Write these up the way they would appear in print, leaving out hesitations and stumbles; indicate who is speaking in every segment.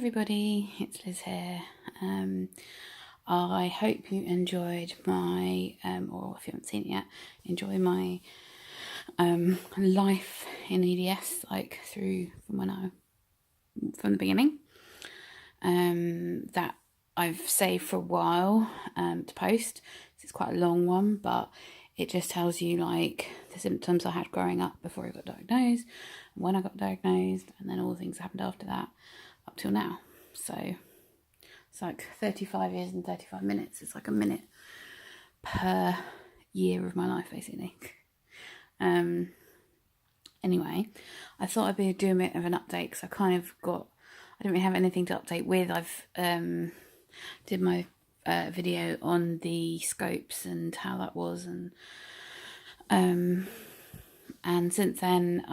Speaker 1: everybody, it's Liz here. I hope you enjoyed my, or if you haven't seen it yet, enjoy my life in EDS, like from the beginning. That I've saved for a while to post. It's quite a long one, but it just tells you like the symptoms I had growing up before I got diagnosed, when I got diagnosed, and then all the things that happened after that up till now. So it's like 35 years and 35 minutes. It's like a minute per year of my life, basically. Anyway, I thought I'd be doing a bit of an update because I don't really have anything to update with. I've did my video on the scopes and how that was, and since then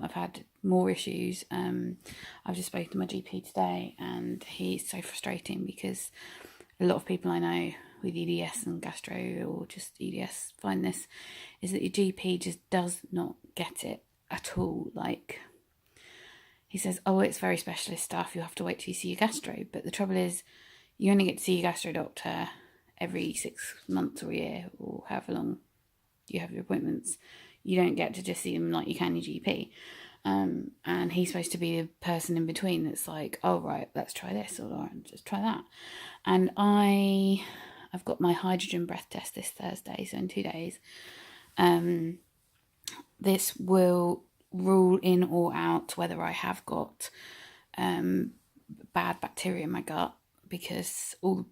Speaker 1: I've had more issues. I've just spoken to my GP today, and he's so frustrating because a lot of people I know with EDS and gastro or just EDS find this is that your GP just does not get it at all. Like, he says, oh, it's very specialist stuff, you have to wait till you see your gastro. But the trouble is, you only get to see your gastro doctor every 6 months or a year, or however long you have your appointments. You don't get to just see them like you can your GP. And he's supposed to be the person in between that's like, oh, right, let's try this, or right, just try that. And I've got my hydrogen breath test this Thursday, so in 2 days. This will rule in or out whether I have got bad bacteria in my gut, because all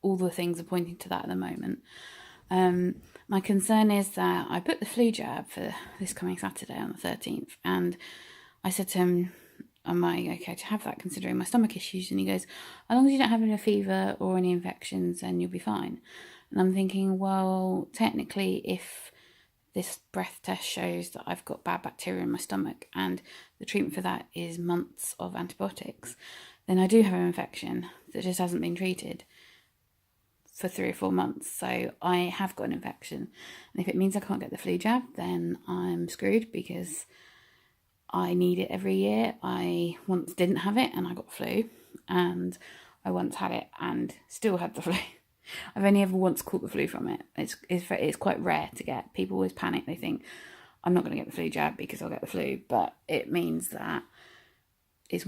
Speaker 1: the things are pointing to that at the moment. My concern is that I put the flu jab for this coming Saturday on the 13th, and I said to him, am I okay to have that considering my stomach issues? And he goes, as long as you don't have any fever or any infections, then you'll be fine. And I'm thinking, well, technically, if this breath test shows that I've got bad bacteria in my stomach and the treatment for that is months of antibiotics, then I do have an infection that just hasn't been treated for 3 or 4 months. So I have got an infection. And if it means I can't get the flu jab, then I'm screwed, because I need it every year. I once didn't have it and I got flu, and I once had it and still had the flu. I've only ever once caught the flu from it. It's quite rare to get. People always panic. They think, I'm not going to get the flu jab because I'll get the flu. But it means that it's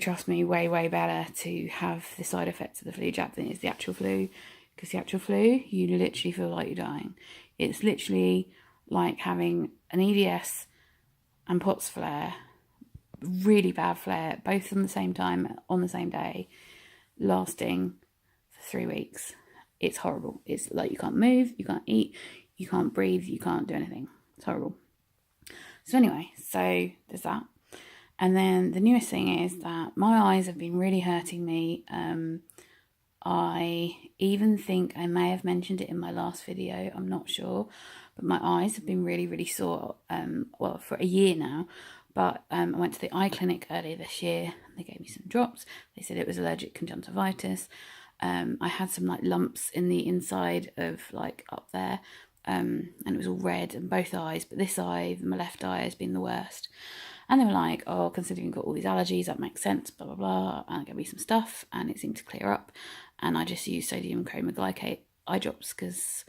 Speaker 1: trust me, way better to have the side effects of the flu jab than it is the actual flu. Because the actual flu, you literally feel like you're dying. It's literally like having an EDS and POTS flare, really bad flare, both on the same time, on the same day, lasting for 3 weeks. It's horrible. It's like you can't move, you can't eat, you can't breathe, you can't do anything. It's horrible. So anyway, so there's that. And then the newest thing is that my eyes have been really hurting me. I even think I may have mentioned it in my last video, I'm not sure, but my eyes have been really sore, well, for a year now. But I went to the eye clinic earlier this year, and they gave me some drops. They said it was allergic conjunctivitis. I had some like lumps in the inside of like up there, and it was all red in both eyes, but this eye, my left eye, has been the worst. And they were like, oh, considering you've got all these allergies, that makes sense, blah blah blah, and gave me some stuff, and it seemed to clear up. And I just used sodium chromoglycate eye drops because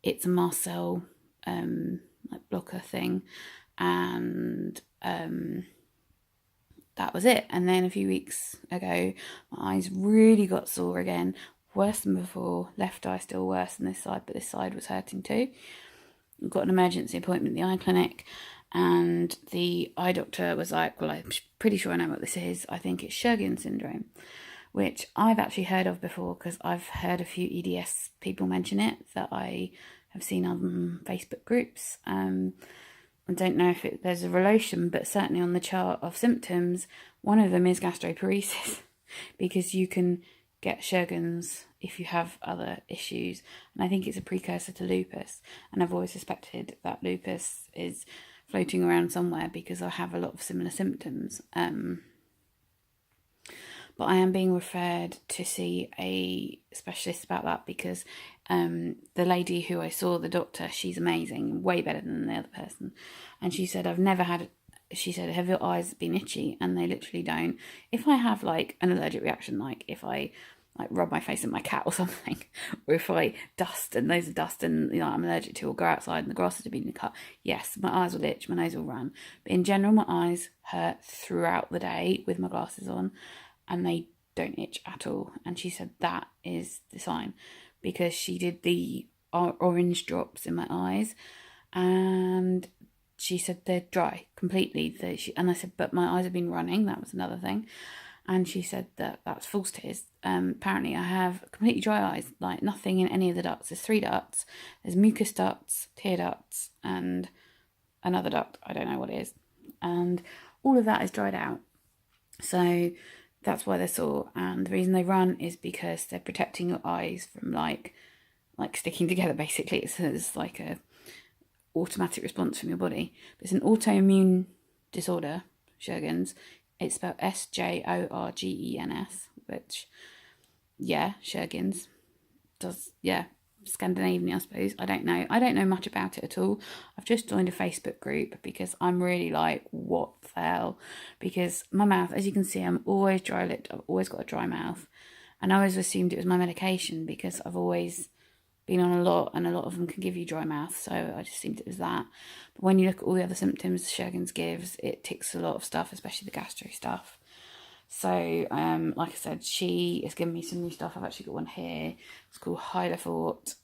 Speaker 1: it's a mast cell like blocker thing, and that was it. And then a few weeks ago, my eyes really got sore again, worse than before. Left eye still worse than this side, but this side was hurting too. Got an emergency appointment at the eye clinic, and the eye doctor was like, well, I'm pretty sure I know what this is. I think it's Sjögren's syndrome, which I've actually heard of before because I've heard a few EDS people mention it that I have seen on Facebook groups. I don't know if there's a relation, but certainly on the chart of symptoms, one of them is gastroparesis, because you can get Sjögren's if you have other issues. And I think it's a precursor to lupus. And I've always suspected that lupus is floating around somewhere because I have a lot of similar symptoms. But I am being referred to see a specialist about that, because the lady who I saw, the doctor, she's amazing, way better than the other person. And she said, I've never had she said, have your eyes been itchy? And they literally don't. If I have like an allergic reaction, like if I like rub my face at my cat or something, or if I dust and loads of dust and I'm allergic to, or go outside and the grass has been cut, yes, my eyes will itch, my nose will run. But in general, my eyes hurt throughout the day with my glasses on, and they don't itch at all. And she said that is the sign, because she did the orange drops in my eyes, and she said they're dry completely. And I said, but my eyes have been running. That was another thing. And she said that that's false tears. Apparently I have completely dry eyes, like nothing in any of the ducts. There's 3 ducts. There's mucus ducts, tear ducts, and another duct. I don't know what it is. And all of that is dried out. So that's why they're sore. And the reason they run is because they're protecting your eyes from like sticking together, basically. It's like a automatic response from your body. But it's an autoimmune disorder, Sjogren's. It's spelled Sjorgens, which, yeah, Sjogren's does, yeah, Scandinavian, I suppose. I don't know much about it at all. I've just joined a Facebook group because I'm really like, what the hell? Because my mouth, as you can see, I'm always dry lipped. I've always got a dry mouth. And I always assumed it was my medication because I've always been on a lot, and a lot of them can give you dry mouth, so I just assumed it was that. But when you look at all the other symptoms Sjogren's gives, it ticks a lot of stuff, especially the gastro stuff. So, like I said, she has given me some new stuff. I've actually got one here. It's called Hyalofort,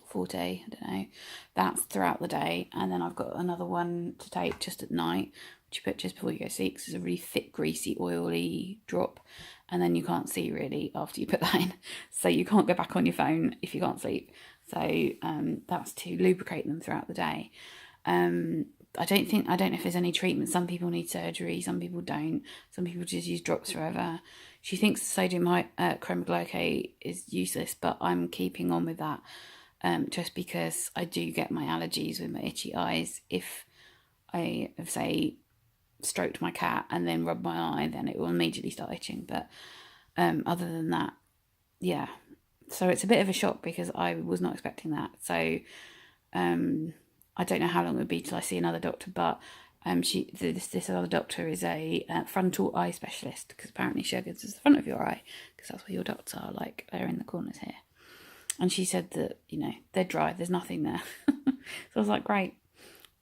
Speaker 1: Forte, I don't know. That's throughout the day, and then I've got another one to take just at night, which you put just before you go to sleep, because it's a really thick, greasy, oily drop, and then you can't see really after you put that in, so you can't go back on your phone if you can't sleep. So that's to lubricate them throughout the day. I don't know if there's any treatment. Some people need surgery, some people don't. Some people just use drops forever. She thinks sodium chromoglycate is useless, but I'm keeping on with that, just because I do get my allergies with my itchy eyes. If I have, say, stroked my cat and then rubbed my eye, then it will immediately start itching. But other than that, yeah. So it's a bit of a shock because I was not expecting that. So I don't know how long it would be till I see another doctor, but this other doctor is a frontal eye specialist, because apparently Sjogren's is the front of your eye, because that's where your dots are, like they're in the corners here. And she said that, they're dry, there's nothing there. So I was like, great.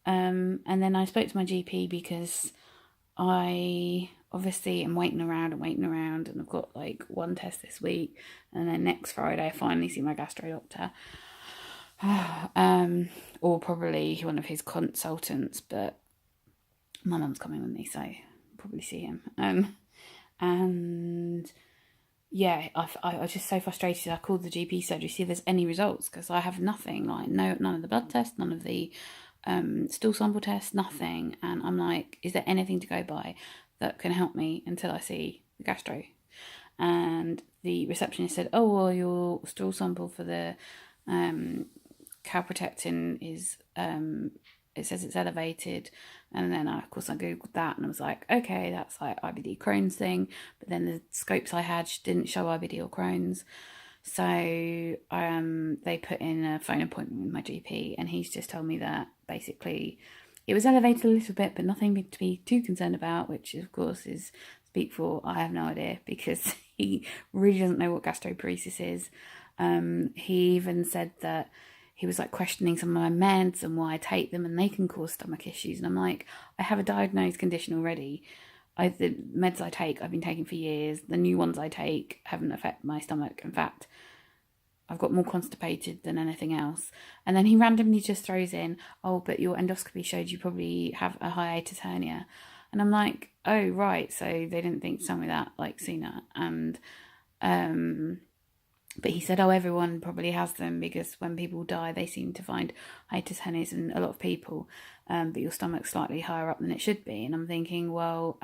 Speaker 1: And then I spoke to my GP because I obviously am waiting around, and I've got like one test this week, and then next Friday I finally see my gastro doctor. Or probably one of his consultants, but my mum's coming with me, so I'll probably see him. And yeah, I was just so frustrated. I called the GP surgery to see if there's any results, because I have nothing, like none of the blood tests, none of the stool sample tests, nothing. And I'm like, is there anything to go by that can help me until I see the gastro? And the receptionist said, oh, well, your stool sample for the calprotectin is, it says it's elevated. And then of course I googled that, and I was like, okay, that's like IBD Crohn's thing. But then the scopes I had didn't show IBD or Crohn's. So they put in a phone appointment with my GP, and he's just told me that basically it was elevated a little bit, but nothing to be too concerned about, which of course is speak for I have no idea, because he really doesn't know what gastroparesis is. He even said that he was like questioning some of my meds and why I take them, and they can cause stomach issues. And I'm like, I have a diagnosed condition already. The meds I take, I've been taking for years. The new ones I take haven't affected my stomach. In fact, I've got more constipated than anything else. And then he randomly just throws in, oh, but your endoscopy showed you probably have a hiatus hernia. And I'm like, oh, right. So they didn't think to tell me that like sooner. And but he said, oh, everyone probably has them, because when people die, they seem to find hiatus hernias in a lot of people, but your stomach's slightly higher up than it should be. And I'm thinking, well,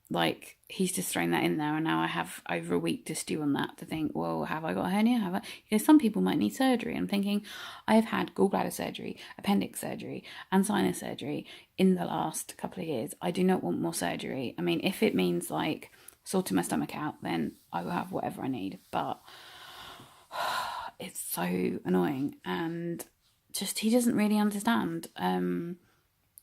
Speaker 1: like, he's just thrown that in there, and now I have over a week to stew on that, to think, well, have I got a hernia? Have I? Some people might need surgery. I'm thinking, I have had gallbladder surgery, appendix surgery, and sinus surgery in the last couple of years. I do not want more surgery. I mean, if it means like sorting my stomach out, then I will have whatever I need. But it's so annoying, and just he doesn't really understand.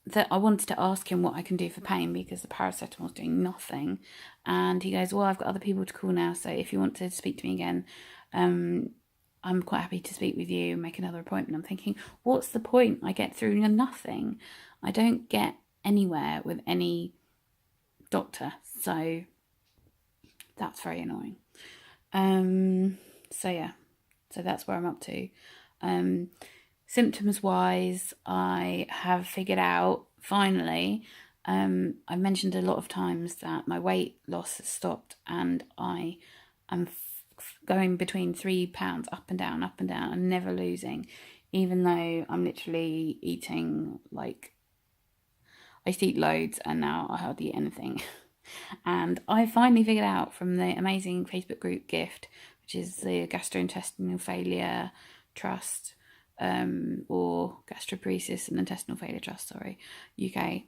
Speaker 1: that I wanted to ask him what I can do for pain because the paracetamol's doing nothing. And he goes, well, I've got other people to call now, so if you want to speak to me again, I'm quite happy to speak with you and make another appointment. I'm thinking, what's the point? I get through nothing. I don't get anywhere with any doctor, so that's very annoying. So that's where I'm up to. Symptoms wise, I have figured out finally. I mentioned a lot of times that my weight loss has stopped, and I am going between 3 pounds up and down, and never losing, even though I'm literally eating like, I used to eat loads and now I hardly eat anything. And I finally figured out from the amazing Facebook group Gift, which is the Gastrointestinal Failure Trust, or Gastroparesis and Intestinal Failure Trust, sorry, UK.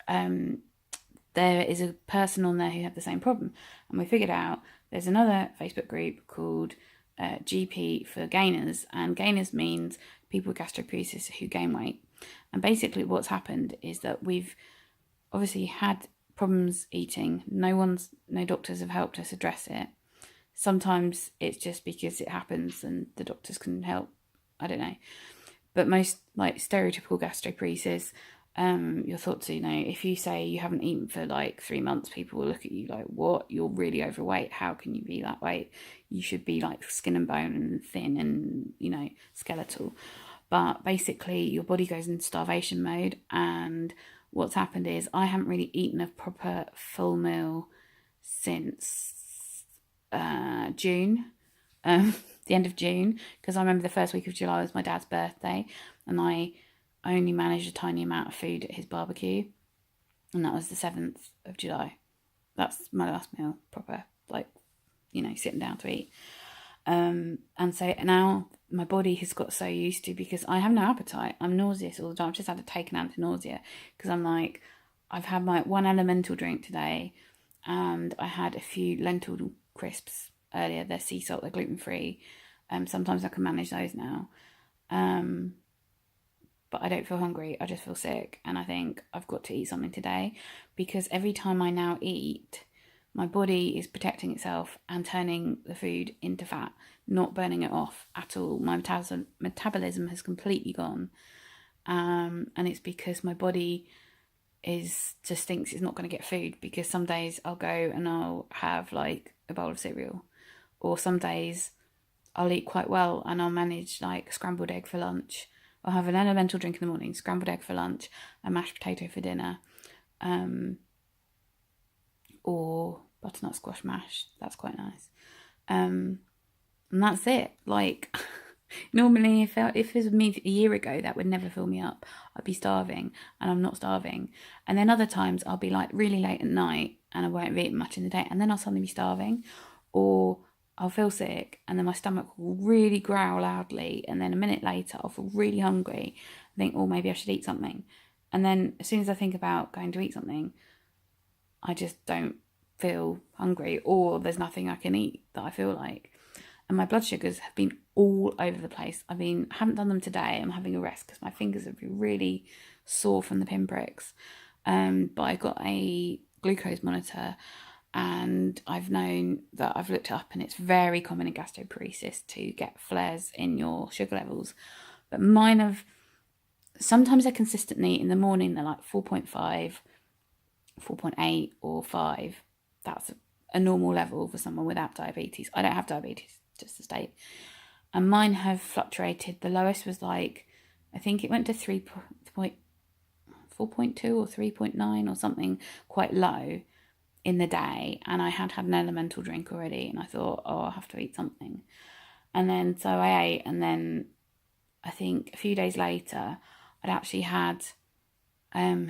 Speaker 1: There is a person on there who had the same problem, and we figured out there's another Facebook group called GP for Gainers, and Gainers means people with gastroparesis who gain weight. And basically what's happened is that we've obviously had problems eating. No doctors have helped us address it. Sometimes it's just because it happens and the doctors can help, I don't know. But most like stereotypical gastroparesis, you're thought to, if you say you haven't eaten for like 3 months, people will look at you like, what? You're really overweight. How can you be that weight? You should be like skin and bone and thin and, skeletal. But basically your body goes into starvation mode, and what's happened is I haven't really eaten a proper full meal since June, the end of June, because I remember the first week of July was my dad's birthday, and I only managed a tiny amount of food at his barbecue, and that was the 7th of July. That's my last meal, proper, like, sitting down to eat. And so now my body has got so used to, because I have no appetite. I'm nauseous all the time. I've just had to take an anti-nausea because I'm like, I've had my one elemental drink today, and I had a few lentil crisps earlier. They're sea salt, they're gluten-free. Sometimes I can manage those now. But I don't feel hungry. I just feel sick, and I think I've got to eat something today, because every time I now eat, my body is protecting itself and turning the food into fat, not burning it off at all. My metabolism has completely gone. And it's because my body just thinks it's not going to get food, because some days I'll go and I'll have like a bowl of cereal, or some days I'll eat quite well and I'll manage like scrambled egg for lunch. I'll have an elemental drink in the morning, scrambled egg for lunch, a mashed potato for dinner, or butternut squash mash. That's quite nice. And that's it. Like, normally if it was me a year ago, that would never fill me up. I'd be starving, and I'm not starving. And then other times I'll be like really late at night and I won't have eaten much in the day, and then I'll suddenly be starving, or I'll feel sick and then my stomach will really growl loudly, and then a minute later I'll feel really hungry and think, oh, maybe I should eat something. And then as soon as I think about going to eat something, I just don't feel hungry, or there's nothing I can eat that I feel like. And my blood sugars have been all over the place. I haven't done them today. I'm having a rest because my fingers have been really sore from the pinpricks. But I got a glucose monitor, and I've known that, I've looked it up, and it's very common in gastroparesis to get flares in your sugar levels. But mine have, sometimes they're consistently in the morning, they're like 4.5, 4.8 or 5. That's a normal level for someone without diabetes. I don't have diabetes, just to state. And mine have fluctuated. The lowest was like, I think it went to 4.2 or 3.9 or something, quite low in the day. And I had an elemental drink already, and I thought, oh, I'll have to eat something. And then so I ate, and then I think a few days later I'd actually had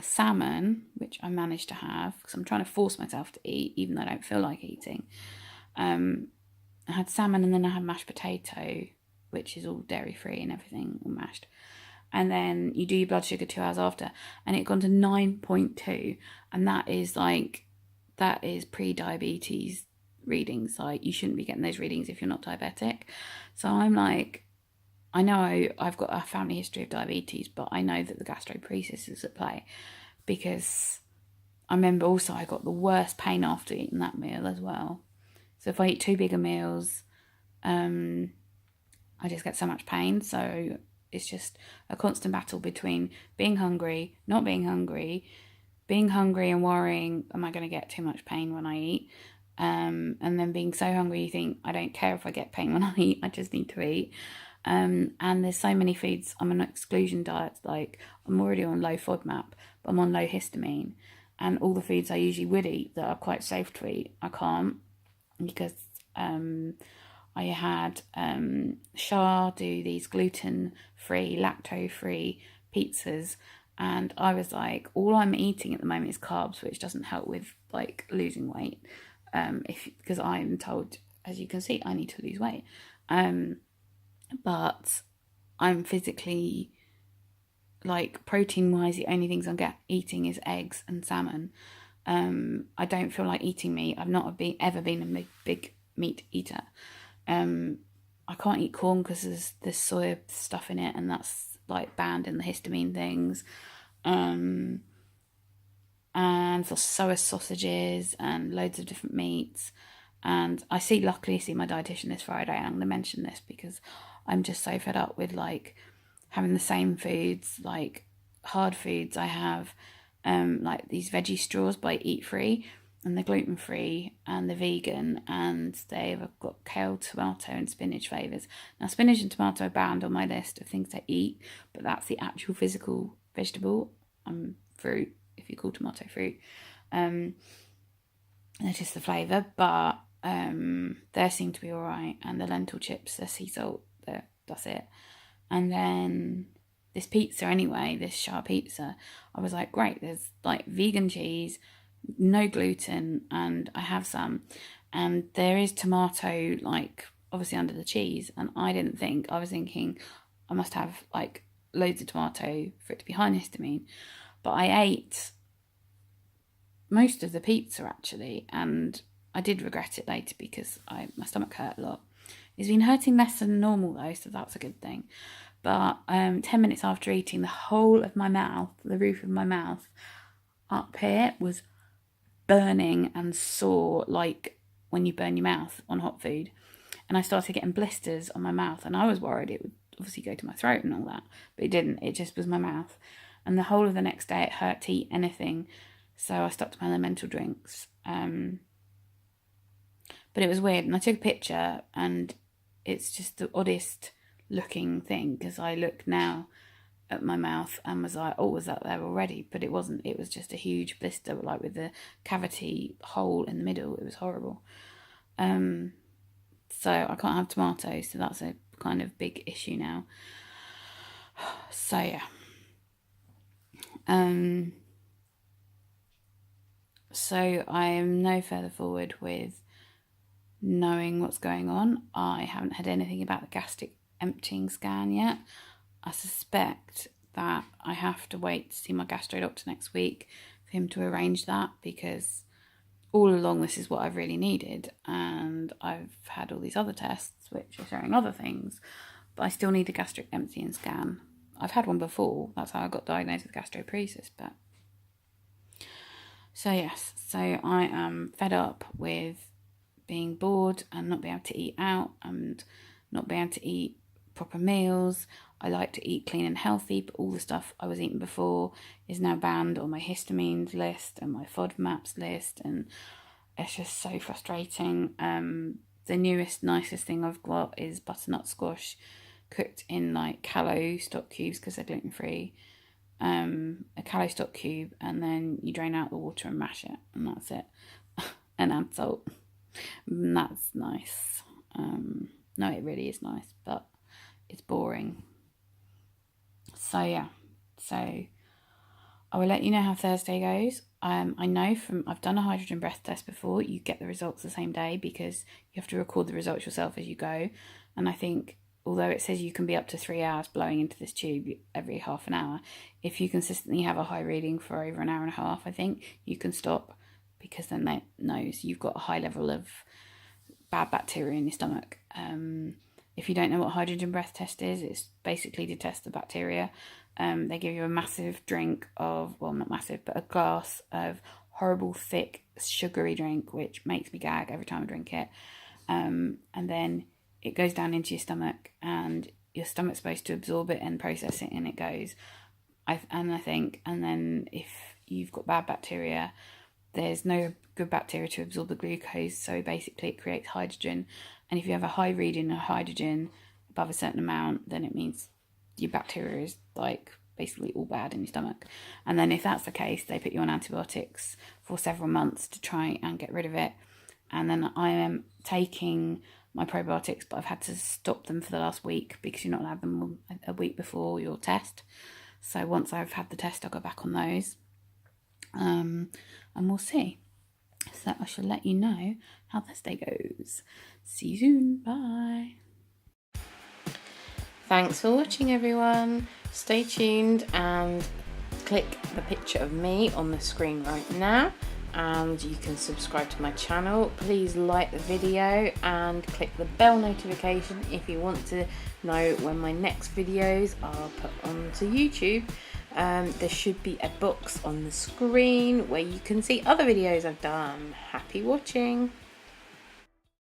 Speaker 1: salmon, which I managed to have because I'm trying to force myself to eat even though I don't feel like eating. I had salmon, and then I had mashed potato, which is all dairy free and everything, all mashed. And then you do your blood sugar 2 hours after, and it had gone to 9.2, and that is pre-diabetes readings. Like, you shouldn't be getting those readings if you're not diabetic. So I'm like, I know I've got a family history of diabetes, but I know that the gastroparesis is at play, because I remember also I got the worst pain after eating that meal as well. So if I eat too big of meals, I just get so much pain. So it's just a constant battle between being hungry, not being hungry, being hungry and worrying, am I going to get too much pain when I eat? And then being so hungry you think, I don't care if I get pain when I eat, I just need to eat. And there's so many foods. I'm on exclusion diets, like I'm already on low FODMAP, but I'm on low histamine. And all the foods I usually would eat that are quite safe to eat, I can't, because I had Shah do these gluten-free, lacto-free pizzas, and I was like, all I'm eating at the moment is carbs, which doesn't help with like losing weight. Because I'm told, as you can see, I need to lose weight. But I'm physically, like, protein-wise, the only things I'm eating is eggs and salmon. I don't feel like eating meat. I've not ever been a big meat eater. I can't eat corn because there's soy stuff in it, and that's like banned in the histamine things. And for soy sausages and loads of different meats. And luckily see my dietitian this Friday, and I'm going to mention this because I'm just so fed up with like having the same foods, like hard foods. I have like these veggie straws by Eat Free, and they're gluten free and they're vegan, and they've got kale, tomato and spinach flavours. Now spinach and tomato are banned on my list of things to eat, but that's the actual physical vegetable, fruit, if you call tomato fruit. They're just the flavour, but they seem to be alright. And the lentil chips, the sea salt, that's it. And then this pizza anyway, this Shah pizza, I was like, great, there's like vegan cheese, no gluten, and I have some. And there is tomato, like, obviously under the cheese. And I was thinking I must have like loads of tomato for it to be high in histamine. But I ate most of the pizza actually, and I did regret it later because my stomach hurt a lot. It's been hurting less than normal though, so that's a good thing. But 10 minutes after eating, the whole of my mouth, the roof of my mouth up here, was burning and sore, like when you burn your mouth on hot food. And I started getting blisters on my mouth, and I was worried it would obviously go to my throat and all that, but it didn't. It just was my mouth. And the whole of the next day it hurt to eat anything, so I stopped my elemental drinks. But it was weird, and I took a picture, and it's just the oddest looking thing, because I look now at my mouth and was like, oh, was that there already? But it wasn't. It was just a huge blister, like with the cavity hole in the middle. It was horrible. So I can't have tomatoes, so that's a kind of big issue now. So yeah. So I am no further forward with knowing what's going on. I haven't had anything about the gastric emptying scan yet. I suspect that I have to wait to see my gastro doctor next week for him to arrange that, because all along this is what I've really needed, and I've had all these other tests which are showing other things, but I still need a gastric emptying scan. I've had one before, that's how I got diagnosed with gastroparesis. But so yes, so I am fed up with being bored and not being able to eat out and not being able to eat proper meals. I like to eat clean and healthy, but all the stuff I was eating before is now banned on my histamines list and my FODMAPs list, and it's just so frustrating. The newest, nicest thing I've got is butternut squash cooked in like callow stock cubes, because they're gluten free. A callow stock cube, and then you drain out the water and mash it, and that's it. And add salt. And that's nice. No, it really is nice, but it's boring. So yeah, so I will let you know how Thursday goes. I know I've done a hydrogen breath test before, you get the results the same day, because you have to record the results yourself as you go. And I think, although it says you can be up to 3 hours blowing into this tube every half an hour, if you consistently have a high reading for over an hour and a half, I think you can stop, because then that knows you've got a high level of bad bacteria in your stomach. If you don't know what hydrogen breath test is, it's basically to test the bacteria. They give you a massive drink of, well, not massive, but a glass of horrible, thick, sugary drink, which makes me gag every time I drink it. And then it goes down into your stomach, and your stomach's supposed to absorb it and process it, and it goes. And then if you've got bad bacteria, there's no good bacteria to absorb the glucose, so basically it creates hydrogen. And if you have a high reading of hydrogen above a certain amount, then it means your bacteria is like basically all bad in your stomach. And then if that's the case, they put you on antibiotics for several months to try and get rid of it. And then I am taking my probiotics, but I've had to stop them for the last week because you're not allowed them a week before your test. So once I've had the test, I'll go back on those. And we'll see. So I shall let you know how this day goes. See you soon. Bye.
Speaker 2: Thanks for watching, everyone. Stay tuned and click the picture of me on the screen right now, and you can subscribe to my channel. Please like the video and click the bell notification if you want to know when my next videos are put onto YouTube. There should be a box on the screen where you can see other videos I've done. Happy watching.